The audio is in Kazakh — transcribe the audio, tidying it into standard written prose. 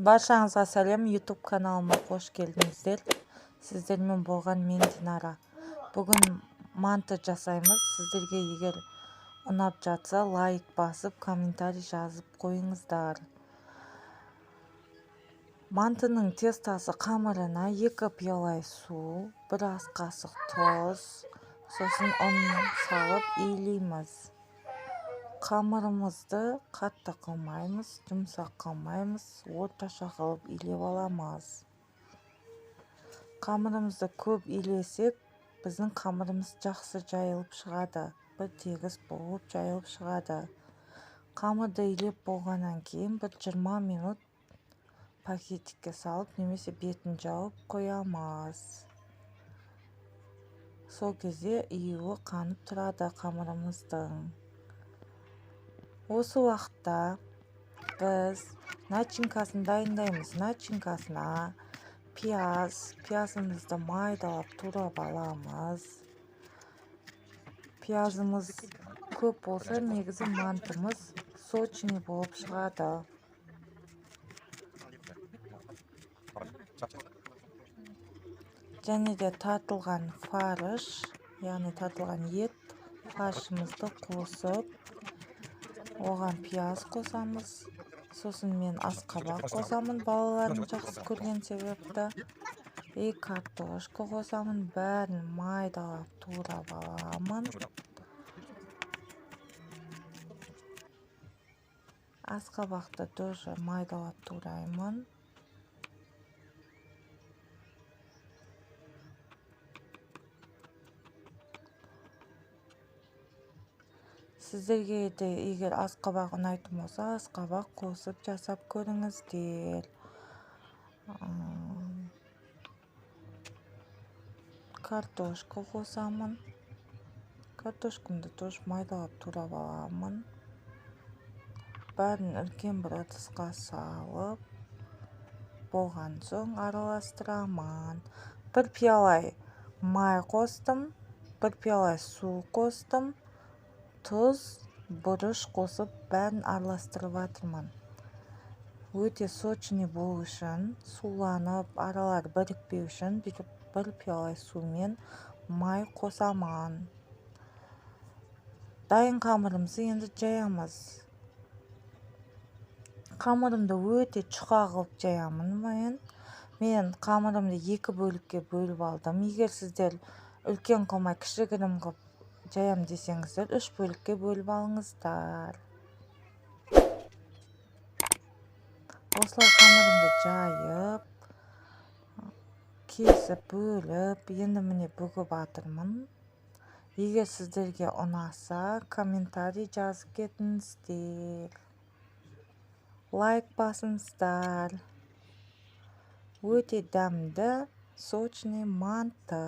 Баршаңызға сәлем, YouTube каналыма қош келдіңіздер. Сіздермен болған мен Динара. Бүгін манты жасаймыз. Сіздерге егер ұнап жатса, лайк басып, комментарий жазып қойыңыздар. Мантының тестасы қамырына 2 пиала су, 1 ас қасық тұз, сосын ұн салып илейміз. Қамырымызды қатты қылмаймыз, жұмсақ қылмаймыз, орташа қылып илеп аламыз. Қамырымызды көп илесек, біздің қамырымыз жақсы жайылып шығады, бір тегіс болып жайылып шығады. Қамырды илеп болғаннан кейін бір 20 минут пакетикке салып, немесе бетін жауып қоямыз. Сол кезде июі қанып тұрады қамырымыздың. Осы уақытта біз начинкасын дайындаймыз. Начинкасына пиязымызды майдалап турап аламыз. Пиязымыз көп болса, негізі мантымыз сочный болып шығады. Және де тартылған фарш, яғни тартылған ет, фаршымызды қосып, оған пияз қосамыз. Сосын мен асқабақ қосамын, балаларым жақсы көрген себепті. Картошка қосамын, бәрін майдалап турап аламын. Асқабақты тоже майдалап тураймын. Сіздерге де егер асқабақ ұнайтын болса, асқабақ қосып жасап көріңіздер. Картошка қосамын. Картошкамды тоже майдалап турап аламын. Бәрін үлкен бір ыдысқа салып, болған соң араластырамын. 1 пиала май қостым, 1 пиала су қостым. Тұз, бұрыш қосып, бәрін араластырып жатырмын. Өте сочный болу үшін, суланып, аралар бірікпеу үшін 1 пиала сумен май қосамын. Дайын қамырымызды енді жаямыз. Қамырымды өте жұқа қылып жаямын. Мен қамырымды 2 бөлікке бөліп алдым. Егер сіздер үлкен қылмай кішігірім қылып жаям десеңіздер, 3 бөлікке бөліп алыңыздар. Осылай қамырымды жайып, кесіп, бөліп, енді міне бүгіп жатырмын. Егер сіздерге ұнаса, комментарий жазып кетіңіздер. Лайк басыңыздар. Өте дәмді, сочный манты.